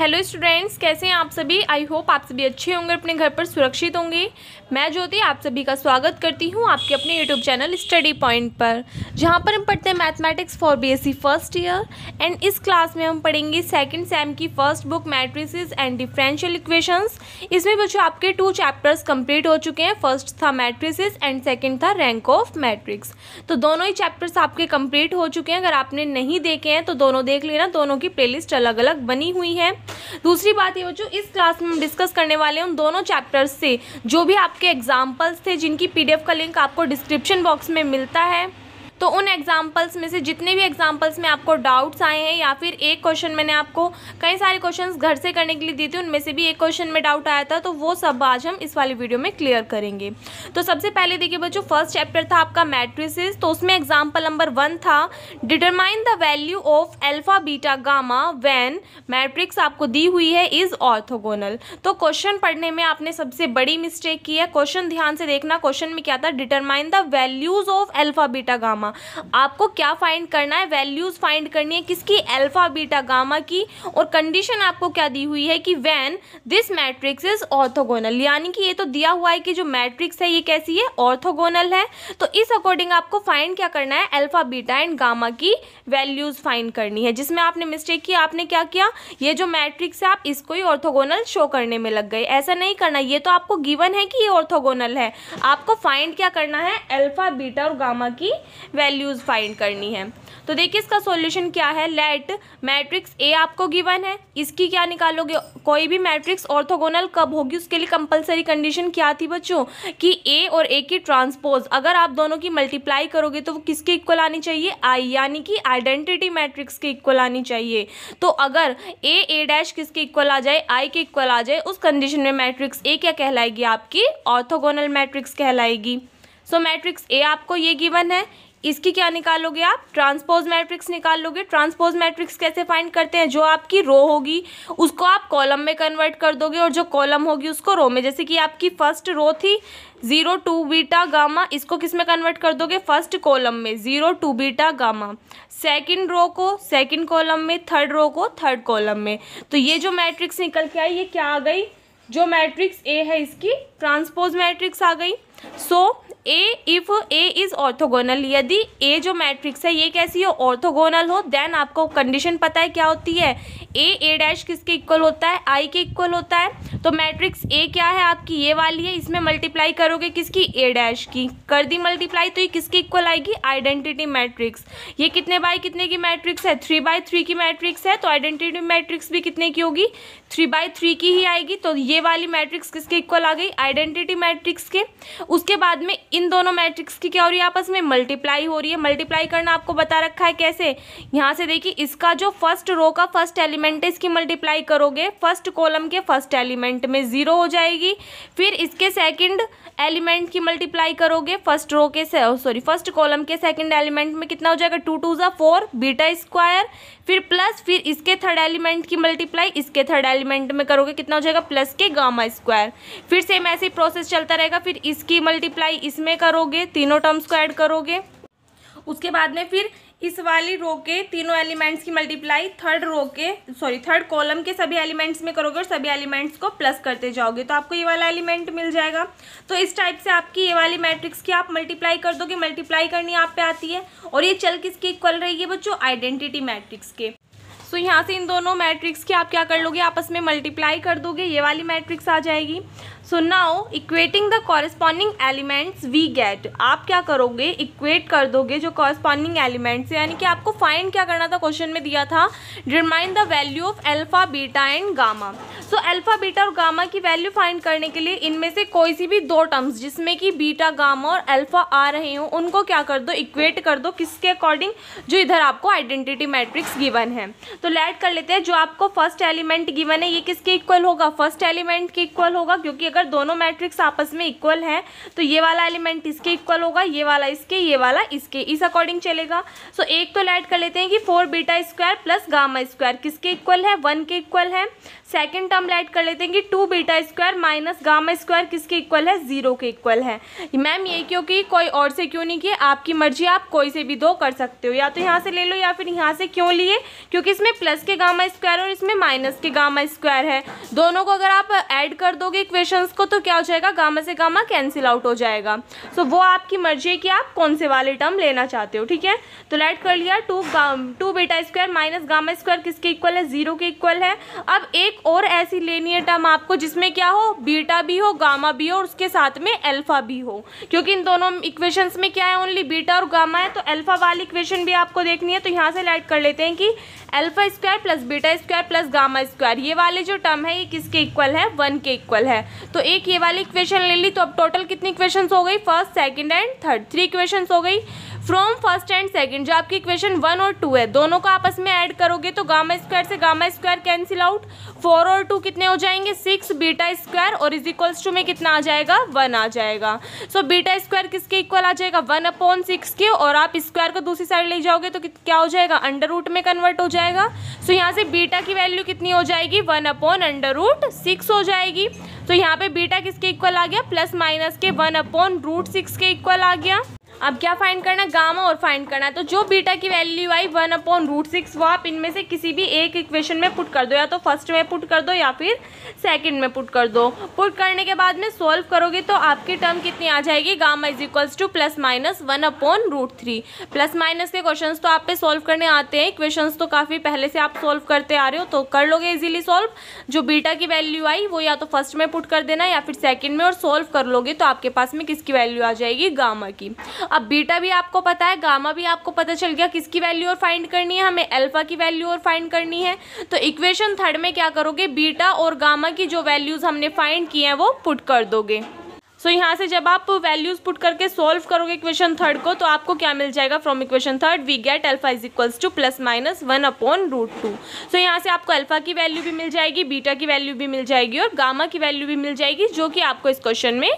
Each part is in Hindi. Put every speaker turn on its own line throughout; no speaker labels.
हेलो स्टूडेंट्स, कैसे हैं आप सभी। आई होप आप सभी अच्छे होंगे, अपने घर पर सुरक्षित होंगे। मैं ज्योति आप सभी का स्वागत करती हूं आपके अपने यूट्यूब चैनल स्टडी पॉइंट पर, जहां पर हम पढ़ते हैं mathematics for BSc first year. And इस क्लास में हम पढ़ेंगे सेकंड सेम की first book matrices and differential equations. इसमें बच्चों आपके 2 चैप्टर्स कंप्लीट हो चुके हैं। फर्स्ट था मैट्रिसेस एंड सेकेंड था रैंक ऑफ मैट्रिक्स। तो दोनों ही चैप्टर्स आपके कंप्लीट हो चुके हैं। अगर आपने नहीं देखे हैं तो दोनों देख लेना, दोनों की प्लेलिस्ट अलग अलग बनी हुई है। दूसरी बात ये बच्चों, इस क्लास में हम डिस्कस करने वाले हैं उन दोनों चैप्टर्स से जो भी आपके एग्जाम्पल्स थे, जिनकी पीडीएफ का लिंक आपको डिस्क्रिप्शन बॉक्स में मिलता है। तो उन एग्जाम्पल्स में से जितने भी एग्जाम्पल्स में आपको डाउट्स आए हैं या फिर एक क्वेश्चन मैंने आपको कई सारे क्वेश्चंस घर से करने के लिए दी थी, उनमें से भी एक क्वेश्चन में डाउट आया था, तो वो सब आज हम इस वाली वीडियो में क्लियर करेंगे। तो सबसे पहले देखिए बच्चों, फर्स्ट चैप्टर था आपका मैट्रिसेस। तो उसमें एग्जाम्पल नंबर 1 था determine the value of alpha beta gamma when matrix आपको दी हुई है इज ऑर्थोगोनल। तो क्वेश्चन पढ़ने में आपने सबसे बड़ी मिस्टेक की है। क्वेश्चन ध्यान से देखना, क्वेश्चन में क्या था, determine the values of alpha beta gamma. आपको क्या फाइंड करना है, वैल्यूज फाइंड करनी है किसकी, अल्फा बीटा गामा की। और कंडीशन आपको क्या दी हुई है कि when this matrix is orthogonal, यानी कि ये तो दिया हुआ है कि जो मैट्रिक्स है ये कैसी है, ऑर्थोगोनल है। तो इस अकॉर्डिंग आपको फाइंड क्या करना है, अल्फा बीटा एंड गामा की वैल्यूज फाइंड करनी है। जिसमें आपने मिस्टेक की, आपने क्या किया, ये जो मैट्रिक्स है आप इसको ही ऑर्थोगोनल शो करने में लग गए। ऐसा नहीं करना, ये तो आपको गिवन है कि ये ऑर्थोगोनल है। आपको फाइंड क्या करना है, अल्फा बीटा और गामा की वैल्यूज फाइंड करनी है। तो देखिए इसका सॉल्यूशन क्या है, लेट मैट्रिक्स ए आपको गिवन है, इसकी क्या निकालोगे, कोई भी मैट्रिक्स ऑर्थोगोनल कब होगी, उसके लिए कंपलसरी कंडीशन क्या थी बच्चों कि ए और ए की ट्रांसपोज अगर आप दोनों की मल्टीप्लाई करोगे तो वो किसके इक्वल आनी चाहिए, आई, यानी कि आइडेंटिटी मैट्रिक्स के इक्वल आनी चाहिए। तो अगर ए डैश किसके इक्वल आ जाए, आई के इक्वल आ जाए, उस कंडीशन में मैट्रिक्स ए क्या कहलाएगी, आपकी ऑर्थोगोनल मैट्रिक्स कहलाएगी। सो मैट्रिक्स ए आपको ये गिवन है, इसकी क्या निकालोगे आप, ट्रांसपोज मैट्रिक्स निकाल लोगे। ट्रांसपोज मैट्रिक्स कैसे फाइंड करते हैं, जो आपकी रो होगी उसको आप कॉलम में कन्वर्ट कर दोगे और जो कॉलम होगी उसको रो में। जैसे कि आपकी फर्स्ट रो थी 0 2 बीटा गामा, इसको किस में कन्वर्ट कर दोगे, फर्स्ट कॉलम में 0 2 बीटा गामा। सेकंड रो को सेकंड कॉलम में, थर्ड रो को थर्ड कॉलम में। तो ये जो मैट्रिक्स निकल के आई, ये क्या आ गई, जो मैट्रिक्स ए है इसकी ट्रांसपोज मैट्रिक्स आ गई। So if A is orthogonal, यदि ए जो मैट्रिक्स है ये कैसी हो, ऑर्थोगोनल हो, देन आपको कंडीशन पता है क्या होती है, ए डैश किसके इक्वल होता है, आई के इक्वल होता है। तो मैट्रिक्स ए क्या है आपकी, ये वाली है, इसमें मल्टीप्लाई करोगे किसकी, ए डैश की, कर दी मल्टीप्लाई, तो ये किसके इक्वल आएगी, आइडेंटिटी मैट्रिक्स। ये कितने बाई कितने की मैट्रिक्स है, 3/3 की मैट्रिक्स है। तो आइडेंटिटी मैट्रिक्स भी कितने की होगी, 3/3 की ही आएगी। तो ये वाली मैट्रिक्स किसके इक्वल आ गई, आइडेंटिटी मैट्रिक्स के। उसके बाद में इन दोनों मैट्रिक्स की क्या हो रही है, आपस में मल्टीप्लाई हो रही है। मल्टीप्लाई करना आपको बता रखा है कैसे, यहाँ से देखिए, इसका जो फर्स्ट रो का फर्स्ट एलिमेंट है इसकी मल्टीप्लाई करोगे, फर्स्ट कॉलम के फर्स्ट एलिमेंट में 0 हो जाएगी। फिर इसके सेकंड एलिमेंट की मल्टीप्लाई करोगे, फर्स्ट रो के फर्स्ट कॉलम के सेकंड एलिमेंट में कितना हो जाएगा, 2 2 ज़ा 4 बीटा स्क्वायर। फिर प्लस, फिर इसके थर्ड एलिमेंट की मल्टीप्लाई इसके थर्ड एलिमेंट में करोगे, कितना हो जाएगा, प्लस के गामा स्क्वायर। फिर सेम ऐसे ही प्रोसेस चलता रहेगा। फिर इसकी मल्टीप्लाई इसमें करोगे, तीनों टर्म्स को ऐड करोगे। उसके बाद में फिर इस वाली रो के तीनों एलिमेंट्स की मल्टीप्लाई थर्ड कॉलम के सभी एलिमेंट्स में करोगे और सभी एलिमेंट्स को प्लस करते जाओगे, तो आपको ये वाला एलिमेंट मिल जाएगा। तो इस टाइप से आपकी ये वाली मैट्रिक्स की आप मल्टीप्लाई कर दोगे, मल्टीप्लाई करनी आप पे आती है। और ये चल किसके इक्वल रहेगी बच्चों, आइडेंटिटी मैट्रिक्स के। सो यहाँ से इन दोनों मैट्रिक्स की आप क्या कर लोगे, आपस में मल्टीप्लाई कर दोगे, ये वाली मैट्रिक्स आ जाएगी। So now equating the corresponding elements we get, आप क्या करोगे, इक्वेट कर दोगे जो कॉरेस्पॉन्डिंग एलिमेंट्स, यानी कि आपको फाइंड क्या करना था, क्वेश्चन में दिया था determine the value of alpha beta and gamma. So alpha beta और गामा की वैल्यू फाइंड करने के लिए इनमें से कोई सी भी 2 टर्म्स जिसमें कि बीटा गामा और अल्फा आ रहे हो, उनको क्या कर दो, इक्वेट कर दो, किसके अकॉर्डिंग, जो इधर आपको आइडेंटिटी मैट्रिक्स गिवन है। तो लेट कर लेते हैं, जो आपको फर्स्ट एलिमेंट गिवन है ये किसके इक्वल होगा, फर्स्ट एलिमेंट के इक्वल होगा, क्योंकि अगर दोनों मैट्रिक्स आपस में इक्वल हैं तो ये वाला एलिमेंट इसके इक्वल होगा, ये वाला इसके, ये वाला इसके, इस अकॉर्डिंग चलेगा। सो एक तो लेट कर लेते हैं कि 4 beta square plus gamma square किसके इक्वल है, 1 के इक्वल है। सेकंड टर्म लेट कर लेते हैं कि 2 beta square minus gamma square किसके इक्वल है, 0 के इक्वल है। मैम ये क्योंकि कोई और से क्यों नहीं किए, आपकी मर्जी, आप कोई से भी 2 कर सकते हो, या तो यहाँ से ले लो या फिर यहाँ से। क्यों लिए, क्योंकि इसमें इसमें प्लस के गामा स्क्वायर और इसमें माइनस के गामा स्क्वायर है। दोनों को अगर आप ऐड कर दोगे इक्वेशंस को तो क्या हो जाएगा, गामा से गामा कैंसिल आउट हो जाएगा। सो वो आपकी मर्जी है कि आप कौन से वाले टर्म लेना चाहते हो, ठीक है। तो लेट कर लिया, two beta square minus gamma square किसके इक्वल है, 0 के इक्वल है। अब एक और ऐसी लेनी है टर्म आपको जिसमें क्या हो, बीटा भी हो गामा भी हो और उसके साथ में अल्फा भी हो, क्योंकि इन दोनों इक्वेशंस में क्या है, ओनली बीटा और गामा है। तो अल्फा वाली इक्वेशन भी आपको देखनी है। तो यहाँ से लेट कर लेते हैं कि alpha square plus beta square plus gamma square, ये वाले जो टर्म है ये किसके इक्वल है, 1 के इक्वल है। तो एक ये वाली इक्वेशन ले ली। तो अब टोटल कितनी इक्वेशंस हो गई, first second and third, 3 equations हो गई। फ्रॉम फर्स्ट एंड सेकंड जो आपकी इक्वेशन 1 और 2 है, दोनों को आपस में ऐड करोगे तो गामा स्क्वायर से गामा स्क्वायर कैंसिल आउट, 4 और 2 कितने हो जाएंगे, 6 बीटा स्क्वायर और इज इक्वल्स टू में कितना आ जाएगा, 1 आ जाएगा। सो बीटा स्क्वायर किसके इक्वल आ जाएगा, 1/6 के, और आप स्क्वायर को दूसरी साइड ले जाओगे तो क्या हो जाएगा, अंडर रूट में कन्वर्ट हो जाएगा। सो यहाँ से बीटा की वैल्यू कितनी हो जाएगी, 1/√6 हो जाएगी। तो यहाँ पे बीटा किसके इक्वल आ गया, प्लस माइनस के 1/√6 के इक्वल आ गया। अब क्या फाइंड करना है, गामा और फाइंड करना है। तो जो बीटा की वैल्यू आई 1/√6 वो आप इनमें से किसी भी एक इक्वेशन में पुट कर दो, या तो फर्स्ट में पुट कर दो या फिर सेकंड में पुट कर दो। पुट करने के बाद में सॉल्व करोगे तो आपकी टर्म कितनी आ जाएगी, gamma is equals to plus minus 1/√3। Plus minus के क्वेश्चंस तो आप पे सॉल्व करने आते हैं, इक्वेशंस तो काफ़ी पहले से आप सॉल्व करते आ रहे हो, तो कर लोगे इजीली सॉल्व। जो बीटा की वैल्यू आई वो या तो फर्स्ट में पुट कर देना या फिर सेकंड में, और सॉल्व कर लोगे तो आपके पास में किसकी वैल्यू आ जाएगी, गामा की। अब बीटा भी आपको पता है, गामा भी आपको पता चल गया, किसकी वैल्यू और फाइंड करनी है, हमें अल्फा की वैल्यू और फाइंड करनी है। तो इक्वेशन थर्ड में क्या करोगे, बीटा और गामा की जो वैल्यूज हमने फाइंड की हैं वो पुट कर दोगे। सो यहाँ से जब आप वैल्यूज पुट करके सॉल्व करोगे इक्वेशन थर्ड को तो आपको क्या मिल जाएगा, from equation third we get alpha is equals to plus minus 1/√2। सो यहाँ से आपको अल्फा की वैल्यू भी मिल जाएगी, बीटा की वैल्यू भी मिल जाएगी और गामा की वैल्यू भी मिल जाएगी, जो कि आपको इस क्वेश्चन में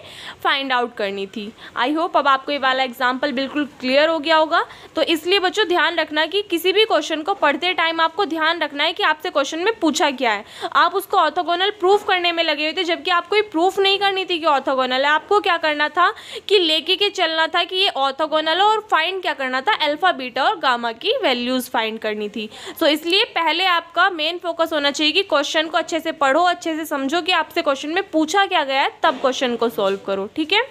फाइंड आउट करनी थी। आई होप अब आपको ये वाला एग्जाम्पल बिल्कुल क्लियर हो गया होगा। तो इसलिए बच्चों ध्यान रखना कि किसी भी क्वेश्चन को पढ़ते टाइम आपको ध्यान रखना है कि आपसे क्वेश्चन में पूछा क्या है। आप उसको ऑर्थोगोनल प्रूफ करने में लगे हुए थे, जबकि आपको कोई प्रूफ नहीं करनी थी कि ऑर्थोगोनल है। आपको क्या करना था कि लेके के चलना था कि ये ऑर्थोगोनल है, और फाइंड क्या करना था, अल्फा बीटा और गामा की वैल्यूज फाइंड करनी थी। सो इसलिए पहले आपका मेन फोकस होना चाहिए कि क्वेश्चन को अच्छे से पढ़ो, अच्छे से समझो कि आपसे क्वेश्चन में पूछा क्या गया है, तब क्वेश्चन को सॉल्व करो, ठीक है।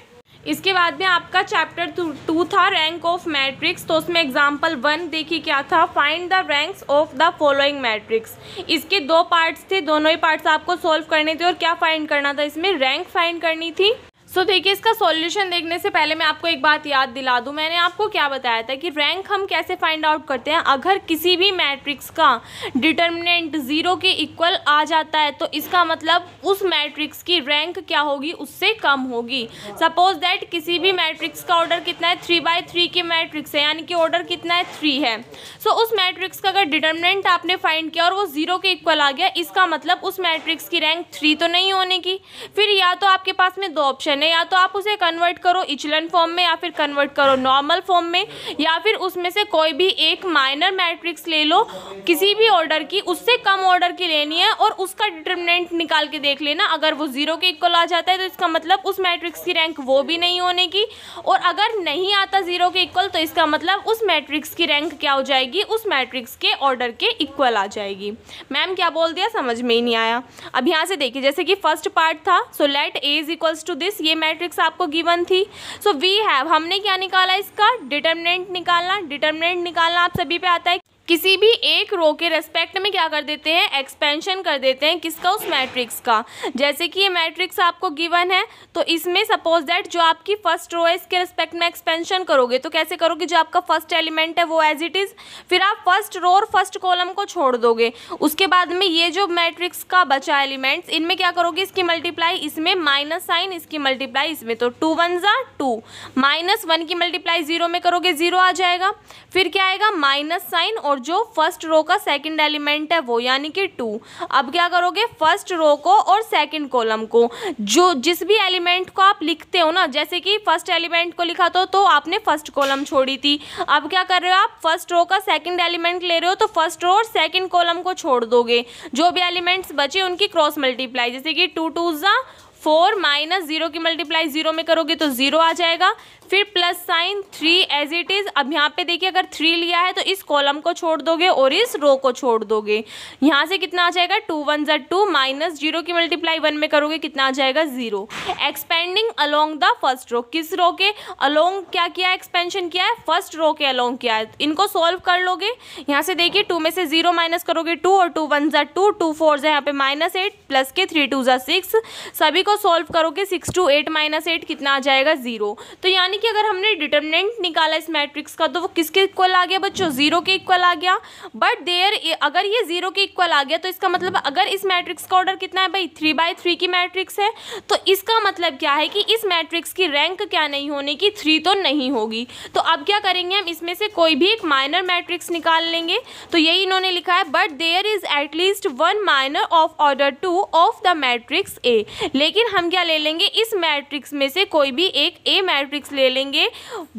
इसके बाद में आपका चैप्टर 2 था रैंक ऑफ मैट्रिक्स। तो उसमें एग्जांपल 1 देखिए क्या था, find the ranks of the following matrix. इसके 2 पार्ट्स थे, दोनों ही पार्ट्स आपको सॉल्व करने थे और क्या फाइंड करना था, इसमें रैंक फाइंड करनी थी। सो देखिए इसका सॉल्यूशन देखने से पहले मैं आपको एक बात याद दिला दूं, मैंने आपको क्या बताया था कि रैंक हम कैसे फाइंड आउट करते हैं। अगर किसी भी मैट्रिक्स का डिटर्मिनेंट 0 के इक्वल आ जाता है तो इसका मतलब उस मैट्रिक्स की रैंक क्या होगी, उससे कम होगी। सपोज दैट किसी भी मैट्रिक्स का ऑर्डर कितना है, 3/3 की मैट्रिक्स है, यानी कि ऑर्डर कितना है, 3 है। सो उस मैट्रिक्स का अगर डिटर्मिनेंट आपने फाइंड किया और वो 0 के इक्वल आ गया, इसका मतलब उस मैट्रिक्स की रैंक 3 तो नहीं होने की। फिर या तो आपके पास में 2 ऑप्शन है, या तो आप उसे कन्वर्ट करो इचलन फॉर्म में या फिर कन्वर्ट करो नॉर्मल फॉर्म में, या फिर उसमें से कोई भी एक माइनर मैट्रिक्स ले लो किसी भी ऑर्डर की, उससे कम ऑर्डर की लेनी है और उसका डिटर्मिनेंट निकाल के देख लेना। अगर वो 0 के इक्वल आ जाता है तो इसका मतलब उस मैट्रिक्स की रैंक वो भी नहीं होने की, और अगर नहीं आता 0 के इक्वल तो इसका मतलब उस मैट्रिक्स की रैंक क्या हो जाएगी, उस मैट्रिक्स के ऑर्डर के इक्वल आ जाएगी। मैम क्या बोल दिया, समझ में ही नहीं आया। अब यहाँ से देखिए जैसे कि फर्स्ट पार्ट था, so let A is equals to this, ये मैट्रिक्स आपको गिवन थी। सो वी हैव, हमने क्या निकाला, इसका डिटर्मिनेंट निकालना। डिटर्मिनेंट निकालना आप सभी पे आता है। किसी भी एक रो के रेस्पेक्ट में क्या कर देते हैं, एक्सपेंशन कर देते हैं, किसका, उस मैट्रिक्स का। जैसे कि ये मैट्रिक्स आपको गिवन है तो इसमें सपोज दैट जो आपकी फर्स्ट रो है इसके रेस्पेक्ट में एक्सपेंशन करोगे तो कैसे करोगे, जो आपका फर्स्ट एलिमेंट है वो एज इट इज़, फिर आप फर्स्ट रो और फर्स्ट कॉलम को छोड़ दोगे। उसके बाद में ये जो मैट्रिक्स का बचा एलिमेंट्स, इनमें क्या करोगे, इसकी मल्टीप्लाई इसमें माइनस साइन, इसकी मल्टीप्लाई इसमें, तो 2 1 जा 2, -1 की मल्टीप्लाई 0 में करोगे 0 आ जाएगा। फिर क्या आएगा, माइनस साइन और जो फर्स्ट रो का सेकंड एलिमेंट है वो, यानी कि 2। अब क्या करोगे, फर्स्ट रो को और सेकंड कॉलम को, जो जिस भी एलिमेंट को आप लिखते हो ना, जैसे कि फर्स्ट एलिमेंट को लिखा तो आपने फर्स्ट कॉलम छोड़ी थी। अब क्या कर रहे हो आप, फर्स्ट रो का सेकंड एलिमेंट ले रहे हो तो फर्स्ट रो और सेकंड कॉलम को छोड़ दोगे। जो भी एलिमेंट्स बचे उनकी क्रॉस मल्टीप्लाई, जैसे कि 2 2 जा 4, -0 की मल्टीप्लाई 0 में करोगे तो 0 आ जाएगा। फिर plus sine 3 as it is. अब यहाँ पे देखिए अगर 3 लिया है तो इस कॉलम को छोड़ दोगे और इस रो को छोड़ दोगे। यहाँ से कितना आ जाएगा 2 1 ज़ा 2 माइनस 0 की मल्टीप्लाई 1 में करोगे कितना आ जाएगा 0। Expanding along the first row, किस रो के अलोंग क्या किया है, एक्सपेंशन किया है, फर्स्ट रो के अलोंग किया है। इनको सोल्व कर लोगे। यहाँ से देखिए 2 में से 0 माइनस करोगे 2 और 2 1 ज़ा 2, 2 4 ज़ा यहाँ पे -8 प्लस के 3 2 ज़ा 6। सभी को सोल्व करोगे 6 2 8 -8 कितना आ जाएगा 0। तो यानी कि अगर हमने डिटरमिनेंट निकाला इस मैट्रिक्स का तो वो किसके इक्वल आ गया बच्चों, 0 के इक्वल आ गया। बट देयर अगर ये 0 के इक्वल आ गया तो इसका मतलब अगर इस मैट्रिक्स का ऑर्डर कितना है भाई 3/3 की मैट्रिक्स है, तो इसका मतलब क्या है कि इस मैट्रिक्स की रैंक क्या नहीं होने की, 3 तो नहीं होगी। तो अब क्या करेंगे हम, इसमें से कोई भी एक माइनर मैट्रिक्स निकाल लेंगे। तो यही इन्होंने लिखा है but there is at least 1 minor of order 2 of the matrix A. लेकिन हम क्या ले लेंगे, इस मैट्रिक्स में से कोई भी एक ए मैट्रिक्स ले लेंगे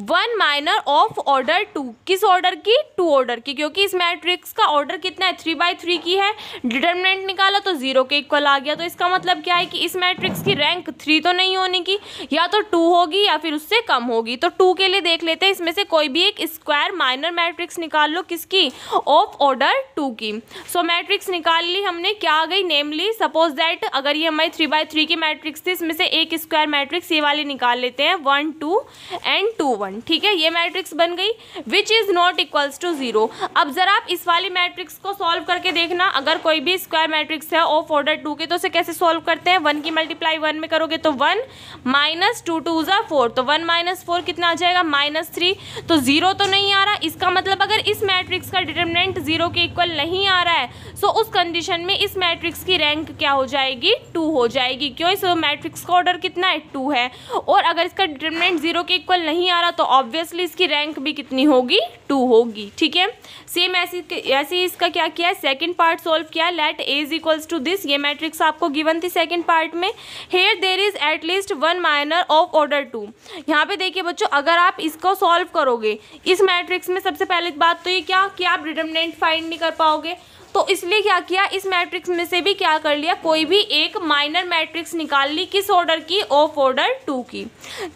1 माइनर ऑफ ऑर्डर 2। किस ऑर्डर की, 2 ऑर्डर की, क्योंकि इस मैट्रिक्स का ऑर्डर कितना है 3/3 की है। डिटरमिनेंट निकाला तो 0 के इक्वल आ गया। तो इसका मतलब क्या है कि इस मैट्रिक्स की रैंक 3 तो नहीं होने की, या तो 2 होगी या फिर उससे कम होगी। तो 2 के लिए देख लेते हैं, इसमें से कोई भी एक स्क्वायर माइनर मैट्रिक्स निकाल लो, किसकी, ऑफ ऑर्डर 2 की। सो मैट्रिक्स निकाल ली हमने, क्या आ गई, नेमली सपोज दैट अगर ये हमारी 3/3 की मैट्रिक्स थी, इसमें से एक स्क्वायर मैट्रिक्स ये वाली निकाल लेते हैं 1 2 एंड 2 1। ठीक है, ये मैट्रिक्स बन गई which is not equals to 0। अब जरा आप इस वाली मैट्रिक्स को सॉल्व करके देखना, अगर कोई भी स्क्वायर मैट्रिक्स है ऑफ ऑर्डर 2 के तो उसे कैसे सॉल्व करते हैं, 1 की मल्टीप्लाई 1 में करोगे तो 1 माइनस 2 2 ज़ा 4, तो 1 माइनस 4 कितना आ जाएगा -3। तो 0 तो नहीं आ रहा, इसका मतलब अगर इस मैट्रिक्स का डिटरमिनेंट 0 के इक्वल नहीं आ रहा है, सो उस कंडीशन में इस मैट्रिक्स की रैंक क्या हो जाएगी, 2 हो जाएगी। क्यों, इस मैट्रिक्स का ऑर्डर कितना है 2 है। और अगर इसका डिटरमिनेंट 0 के इक्वल नहीं आ रहा तो ऑब्वियसली इसकी रैंक भी कितनी होगी, 2 होगी। ठीक है, सेम ऐसे इसका क्या किया है, सेकंड पार्ट सोल्व किया, let A is equals to this. ये मैट्रिक्स आपको गिवन थी सेकंड पार्ट में। Here there is at least 1 minor of order 2। यहाँ पे देखिए बच्चों, अगर आप इसको सॉल्व करोगे इस मैट्रिक्स में, सबसे पहले बात तो ये क्या कि आप डिटरमिनेंट फाइंड नहीं कर पाओगे, तो इसलिए क्या किया, इस मैट्रिक्स में से भी क्या कर लिया, कोई भी एक माइनर मैट्रिक्स निकाल ली, किस ऑर्डर की, ऑफ ऑर्डर 2 की।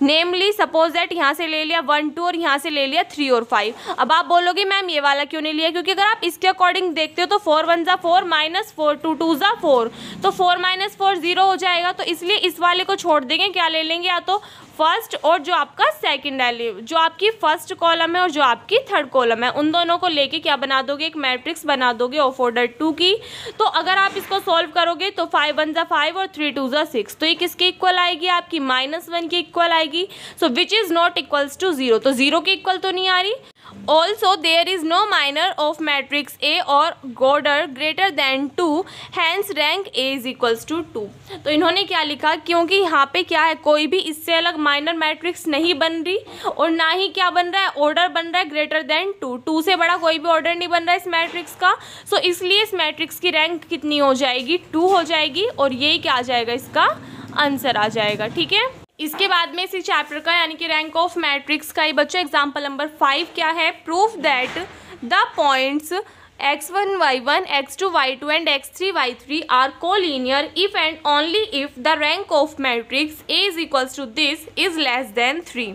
नेमली सपोज दैट यहाँ से ले लिया 1 2 और यहाँ से ले लिया 3 और 5। अब आप बोलोगे मैम ये वाला क्यों नहीं लिया, क्योंकि अगर आप इसके अकॉर्डिंग देखते हो तो 4 1 ज़ा 4 माइनस 4 2 2 ज़ा 4, तो 4 माइनस 4 0 हो जाएगा। तो इसलिए इस वाले को छोड़ देंगे, क्या ले लेंगे, या तो फर्स्ट और जो आपका सेकंड है, जो आपकी फर्स्ट कॉलम है और जो आपकी थर्ड कॉलम है, उन दोनों को लेके क्या बना दोगे, एक मैट्रिक्स बना दोगे ऑफ ऑर्डर 2 की। तो अगर आप इसको सॉल्व करोगे तो 5 1 ज़ा 5 और 3 2 ज़ा 6, तो ये किसके इक्वल आएगी, आपकी -1 के इक्वल आएगी। So which is not equals to 0, तो 0 के इक्वल तो नहीं आ रही। Also there is no minor of matrix A or order greater than 2, hence rank A is equals to 2। तो इन्होंने क्या लिखा, क्योंकि यहाँ पे क्या है, कोई भी इससे अलग माइनर मैट्रिक्स नहीं बन रही और ना ही क्या बन रहा है, ऑर्डर बन रहा है ग्रेटर देन 2। 2 से बड़ा कोई भी ऑर्डर नहीं बन रहा है इस मैट्रिक्स का। सो इसलिए इस मैट्रिक्स की रैंक कितनी हो जाएगी, 2 हो जाएगी, और यही क्या आ जाएगा, इसका आंसर आ जाएगा। ठीक है, इसके बाद में इसी चैप्टर का यानी कि रैंक ऑफ मैट्रिक्स का ही बच्चों एग्जाम्पल नंबर 5 क्या है, proof that the points x1 y1 x2 y2 and x3 y3 are collinear if and only if the rank of matrix A is equals to this is less than 3।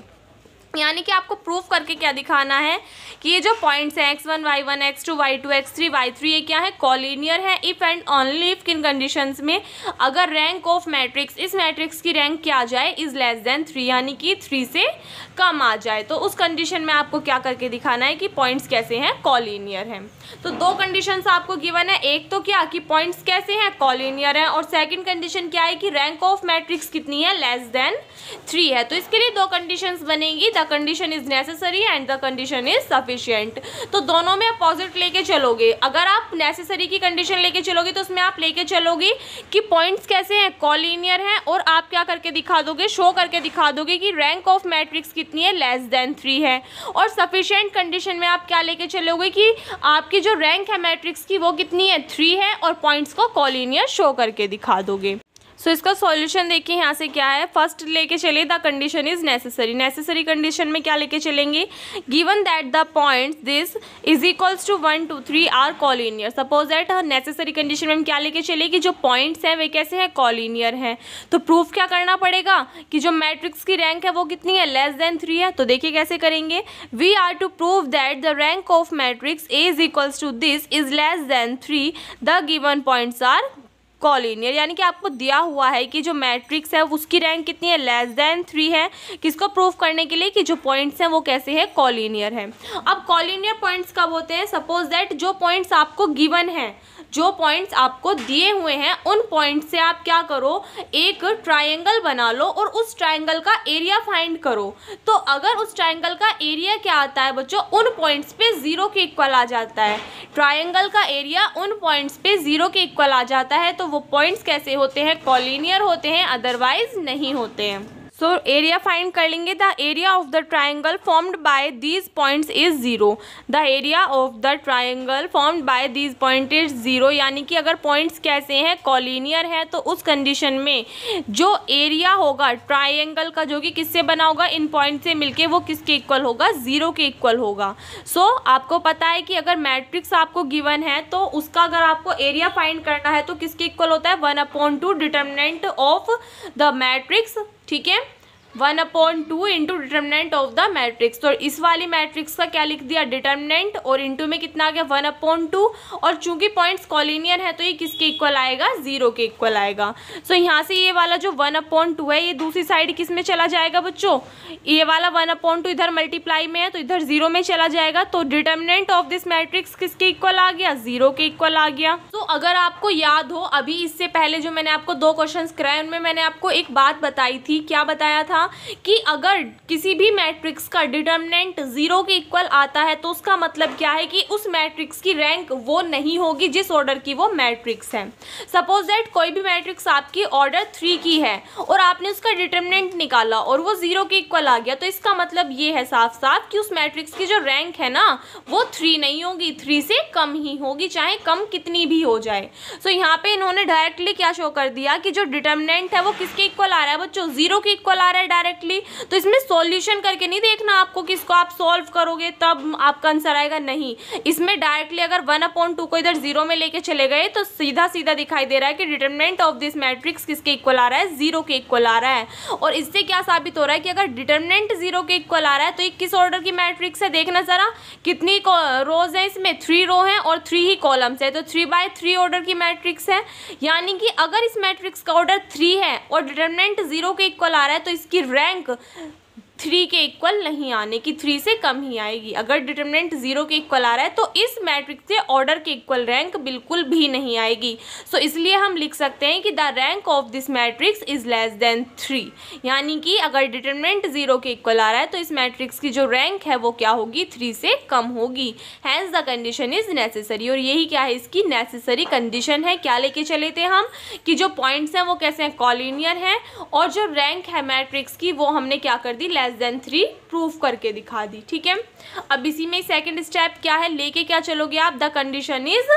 यानी कि आपको प्रूफ करके क्या दिखाना है कि ये जो पॉइंट्स हैं x1 y1 x2 y2 x3 y3 ये क्या है, कॉलिनियर है इफ एंड ओनली इफ किन कंडीशंस में, अगर रैंक ऑफ मैट्रिक्स, इस मैट्रिक्स की रैंक क्या आ जाए, इज लेस देन 3, यानी कि 3 से कम आ जाए। तो उस कंडीशन में आपको क्या करके दिखाना है कि पॉइंट्स कैसे हैं, कॉलिनियर हैं। तो 2 कंडीशंस आपको गिवन है, एक तो क्या कि पॉइंट्स कैसे हैं, कॉलिनियर हैं, और सेकंड कंडीशन क्या है कि रैंक ऑफ मैट्रिक्स कितनी है, लेस देन 3 है। तो इसके लिए 2 कंडीशंस बनेंगी, the condition is necessary and the condition is sufficient. तो दोनों में अपोजिट लेके चलोगे। अगर आप नेसेसरी की कंडीशन लेके चलोगे तो उसमें आप लेके चलोगे कि पॉइंट्स कैसे हैं, कॉलिनियर हैं, और आप क्या करके दिखा दोगे, शो करके दिखा दोगे कि रैंक ऑफ मैट्रिक्स कितनी है, लेस देन 3 है। और सफिशिएंट कंडीशन में आप क्या लेके चलोगे कि आपकी जो रैंक है मैट्रिक्स की वो कितनी है, 3 है, और पॉइंट्स को कॉलिनियर शो करके दिखा दोगे। सो इसका सॉल्यूशन देखिए यहाँ से क्या है, फर्स्ट लेके चलिए the condition is necessary. Necessary condition में क्या लेके चलेंगे, given that the points this is equals to 1 2 3 are collinear. Suppose that necessary condition में हम क्या लेके चले कि जो पॉइंट्स हैं वे कैसे हैं, कॉलिनियर हैं। तो प्रूफ क्या करना पड़ेगा कि जो मैट्रिक्स की रैंक है वो कितनी है, लेस देन 3 है। तो देखिए कैसे करेंगे, we are to prove that the rank of matrix A is equals to this is less than 3 the given points are collinear. यानी कि आपको दिया हुआ है कि जो मैट्रिक्स है उसकी रैंक कितनी है, लेस देन 3 है। किसको प्रूफ करने के लिए कि जो पॉइंट्स हैं वो कैसे है, कॉलिनियर है। अब कॉलिनियर पॉइंट्स कब होते हैं, सपोज दैट जो पॉइंट्स आपको गिवन है, जो पॉइंट्स आपको दिए हुए हैं उन पॉइंट से आप क्या करो, एक ट्रायंगल बना लो और उस ट्रायंगल का एरिया फाइंड करो। तो अगर उस ट्रायंगल का एरिया क्या आता है बच्चों, उन पॉइंट्स पे 0 के इक्वल आ जाता है। ट्रायंगल का एरिया उन पॉइंट्स पे 0 के इक्वल आ जाता है तो वो पॉइंट्स कैसे होते हैं, कॉलिनियर होते हैं, अदरवाइज नहीं होते हैं। सो एरिया फाइंड कर लेंगे, the area of the triangle formed by these points is 0। The area of the triangle formed by these point is 0। यानी कि अगर पॉइंट्स कैसे हैं, कॉलिनियर हैं, तो उस कंडीशन में जो एरिया होगा ट्राइंगल का, जो कि किससे बना होगा, इन पॉइंट से मिलके, वो किसके इक्वल होगा, 0 के इक्वल होगा। सो आपको पता है कि अगर मैट्रिक्स आपको गिवन है तो उसका अगर आपको एरिया फाइंड करना है तो किसके इक्वल होता है, 1/2 डिटर्मिनेंट ऑफ द मैट्रिक्स। ठीक है, 1/2 into determinant of the matrix. तो इस वाली मैट्रिक्स का क्या लिख दिया, डिटर्मिनेंट, और इंटू में कितना आ गया, 1/2। और चूंकि पॉइंट्स कॉलिनियर है तो ये किसके इक्वल आएगा, 0 के इक्वल आएगा। सो यहाँ से ये वाला जो 1/2 है ये दूसरी साइड किस में चला जाएगा बच्चों, ये वाला 1/2 इधर मल्टीप्लाई में है तो इधर 0 में चला जाएगा। तो डिटर्मिनेंट ऑफ दिस मैट्रिक्स किसके इक्वल आ गया, 0 के इक्वल आ गया। तो अगर आपको याद हो, अभी इससे पहले जो मैंने आपको 2 क्वेश्चंस कराए उनमें मैंने आपको एक बात बताई थी। क्या बताया था कि अगर किसी भी मैट्रिक्स का डिटर्मिनेंट 0 के इक्वल आता है तो उसका मतलब क्या है कि उस मैट्रिक्स की रैंक वो नहीं होगी जिस ऑर्डर की वो मैट्रिक्स है। सपोज दैट कोई भी मैट्रिक्स आपकी ऑर्डर 3 की है और आपने उसका डिटर्मिनेंट निकाला और वो 0 के इक्वल आ गया, तो इसका मतलब ये है साफ साफ कि उस मैट्रिक्स की जो रैंक है ना वो 3 नहीं होगी, 3 से कम ही होगी, चाहे कम कितनी भी हो जाए। सो यहाँ पे इन्होंने डायरेक्टली क्या शो कर दिया कि जो डिटर्मिनेंट है वो किसके इक्वल आ रहा है बच्चों, 0 के इक्वल आ रहा है डायरेक्टली। तो इसमें सॉल्यूशन करके नहीं देखना आपको कि इसको आप सॉल्व करोगे तब आपका आंसर आएगा, नहीं। इसमें डायरेक्टली अगर 1/2 को इधर 0 में लेके चले गए तो सीधा सीधा दिखाई दे रहा है कि डिटर्मिनेंट ऑफ दिस मैट्रिक्स किसके इक्वल आ रहा है, 0 के इक्वल आ रहा है। और इससे क्या साबित हो रहा है कि अगर डिटर्मिनेंट 0 के इक्वल आ रहा है तो ये किस ऑर्डर की मैट्रिक्स है, देखना जरा कितनी रोज है इसमें, 3 रो है और 3 ही कॉलम्स है, तो 3/3 ऑर्डर की मैट्रिक्स है। यानी कि अगर इस मैट्रिक्स का ऑर्डर 3 है और डिटर्मिनेंट 0 के इक्वल आ रहा है तो इसकी रैंक 3 के इक्वल नहीं आने की, 3 से कम ही आएगी। अगर डिटर्मिनेंट 0 के इक्वल आ रहा है तो इस मैट्रिक्स से ऑर्डर के इक्वल रैंक बिल्कुल भी नहीं आएगी। सो इसलिए हम लिख सकते हैं कि the rank of this matrix is less than 3। यानी कि अगर डिटर्मिनेंट 0 के इक्वल आ रहा है तो इस मैट्रिक्स की जो रैंक है वो क्या होगी, 3 से कम होगी। Hence the condition is necessary. और यही क्या है, इसकी नेसेसरी कंडीशन है। क्या लेके चले थे हम कि जो पॉइंट्स हैं वो कैसे हैं, कॉलिनियर हैं, और जो रैंक है मैट्रिक्स की वो हमने क्या कर दी, लेस देन 3 प्रूफ करके दिखा दी। ठीक है, अब इसी में सेकंड स्टेप क्या है, लेके क्या चलोगे आप, the condition is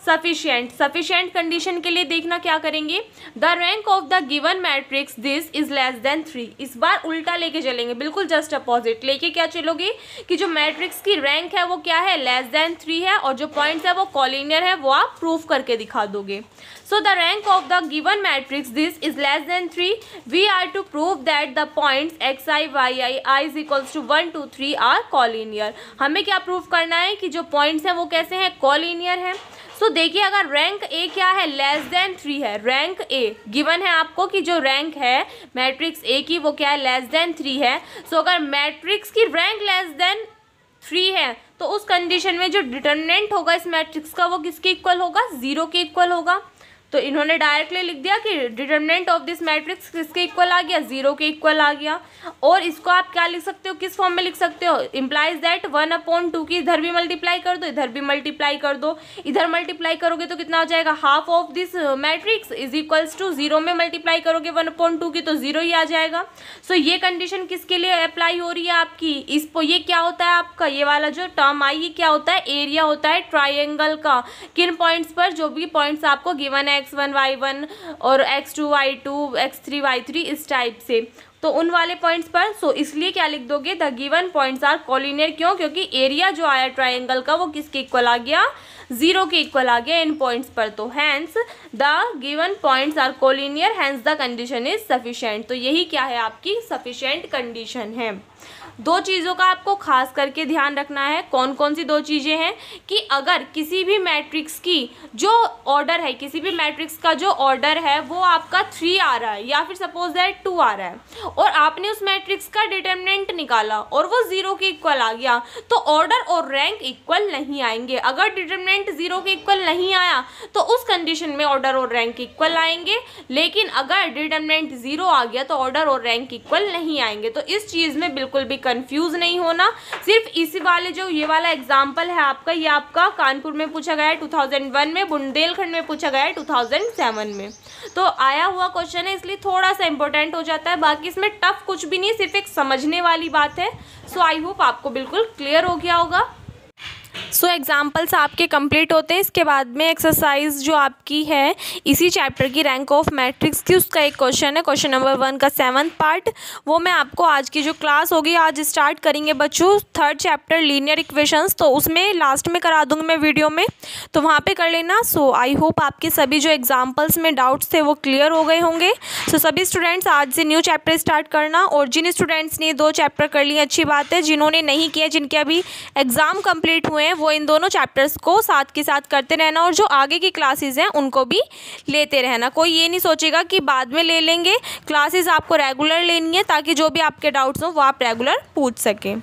sufficient. Sufficient condition के लिए देखना क्या करेंगे, the rank of the given matrix this is less than 3। इस बार उल्टा लेके चलेंगे, बिल्कुल जस्ट अपोजिट लेके क्या चलोगे कि जो मैट्रिक्स की रैंक है वो क्या है, लेस देन 3 है, और जो पॉइंट्स है वो कॉलिनियर है, वो आप प्रूफ करके दिखा दोगे। So the rank of the given matrix this is less than 3. We are to prove that the points xi, yi, I is equals to 1, 2, 3 are collinear. हमें क्या प्रूफ करना है कि जो पॉइंट्स हैं वो कैसे हैं, कॉलिनियर हैं। सो देखिए अगर रैंक ए क्या है, लेस देन 3 है, रैंक ए गिवन है आपको कि जो रैंक है मैट्रिक्स ए की वो क्या है, लेस देन 3 है। सो अगर मैट्रिक्स की रैंक लेस देन 3 है तो उस कंडीशन में जो डिटर्मिनेंट होगा इस मैट्रिक्स का वो किसके इक्वल होगा, 0 के इक्वल होगा। तो इन्होंने डायरेक्टली लिख दिया कि डिटर्मिनेंट ऑफ दिस मैट्रिक्स किसके इक्वल आ गया, 0 के इक्वल आ गया। और इसको आप क्या लिख सकते हो, किस फॉर्म में लिख सकते हो, इम्प्लाइज दैट 1/2 की इधर भी मल्टीप्लाई कर दो, इधर भी मल्टीप्लाई कर दो। इधर मल्टीप्लाई करोगे तो कितना हो जाएगा, half of this matrix is equals to 0 में मल्टीप्लाई करोगे 1/2 की तो 0 ही आ जाएगा। सो ये कंडीशन किसके लिए अप्लाई हो रही है आपकी, इसको ये क्या होता है आपका, ये वाला जो टर्म आई ये क्या होता है, एरिया होता है ट्राइंगल का। किन पॉइंट्स पर, जो भी पॉइंट्स आपको गिवन है x1 y1 और x2 y2 x3 y3 इस टाइप से, तो उन वाले पॉइंट्स पर। सो इसलिए क्या लिख दोगे, the given points are collinear. क्यों? क्योंकि एरिया जो आया ट्राइंगल का वो किसके इक्वल आ गया, 0 के इक्वल आ गया इन पॉइंट्स पर। तो hence the given points are collinear, hence the condition is sufficient. तो यही क्या है, आपकी सफिशिएंट कंडीशन है। दो चीज़ों का आपको खास करके ध्यान रखना है। कौन कौन सी दो चीज़ें हैं कि अगर किसी भी मैट्रिक्स की जो ऑर्डर है, किसी भी मैट्रिक्स का जो ऑर्डर है वो आपका 3 आ रहा है या फिर सपोज दैट 2 आ रहा है और आपने उस मैट्रिक्स का डिटरमिनेंट निकाला और वो 0 के इक्वल आ गया, तो ऑर्डर और रैंक इक्वल नहीं आएंगे। अगर डिटरमिनेंट 0 के इक्वल नहीं आया तो उस कंडीशन में ऑर्डर और रैंक इक्वल आएंगे, लेकिन अगर डिटरमिनेंट 0 आ गया तो ऑर्डर और रैंक इक्वल नहीं आएंगे। तो इस चीज़ में बिल्कुल भी कंफ्यूज नहीं होना। सिर्फ इसी वाले जो ये वाला एग्जाम्पल है आपका, ये आपका कानपुर में पूछा गया है 2001 में, बुंदेलखंड में पूछा गया है 2007 में। तो आया हुआ क्वेश्चन है, इसलिए थोड़ा सा इंपॉर्टेंट हो जाता है। बाकी इसमें टफ कुछ भी नहीं, सिर्फ एक समझने वाली बात है। सो आई होप आपको बिल्कुल क्लियर हो गया होगा। सो एग्जाम्पल्स आपके कंप्लीट होते हैं। इसके बाद में एक्सरसाइज जो आपकी है इसी चैप्टर की रैंक ऑफ मैट्रिक्स की, उसका एक क्वेश्चन है, क्वेश्चन नंबर 1 का 7th पार्ट। वो मैं आपको आज की जो क्लास होगी, आज स्टार्ट करेंगे बच्चों 3rd चैप्टर लीनियर इक्वेशंस, तो उसमें लास्ट में करा दूंगी मैं वीडियो में, तो वहाँ पे कर लेना। सो आई होप आपके सभी जो एग्जाम्पल्स में डाउट्स थे वो क्लियर हो गए होंगे। सो सभी स्टूडेंट्स आज से न्यू चैप्टर स्टार्ट करना, और जिन स्टूडेंट्स ने 2 चैप्टर कर लिए अच्छी बात है, जिन्होंने नहीं किया, जिनके अभी एग्ज़ाम कंप्लीट हुए हैं, वो इन दोनों चैप्टर्स को साथ के साथ करते रहना, और जो आगे की क्लासेस हैं उनको भी लेते रहना। कोई ये नहीं सोचेगा कि बाद में ले लेंगे, क्लासेस आपको रेगुलर लेनी है ताकि जो भी आपके डाउट्स हों वो आप रेगुलर पूछ सकें।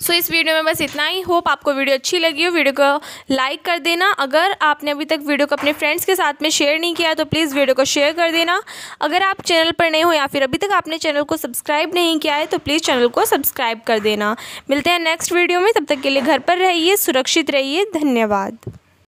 सो इस वीडियो में बस इतना ही। होप आपको वीडियो अच्छी लगी हो। वीडियो को लाइक कर देना। अगर आपने अभी तक वीडियो को अपने फ्रेंड्स के साथ में शेयर नहीं किया तो प्लीज़ वीडियो को शेयर कर देना। अगर आप चैनल पर नए हो या फिर अभी तक आपने चैनल को सब्सक्राइब नहीं किया है तो प्लीज़ चैनल को सब्सक्राइब कर देना। मिलते हैं नेक्स्ट वीडियो में, तब तक के लिए घर पर रहिए, सुरक्षित रहिए। धन्यवाद।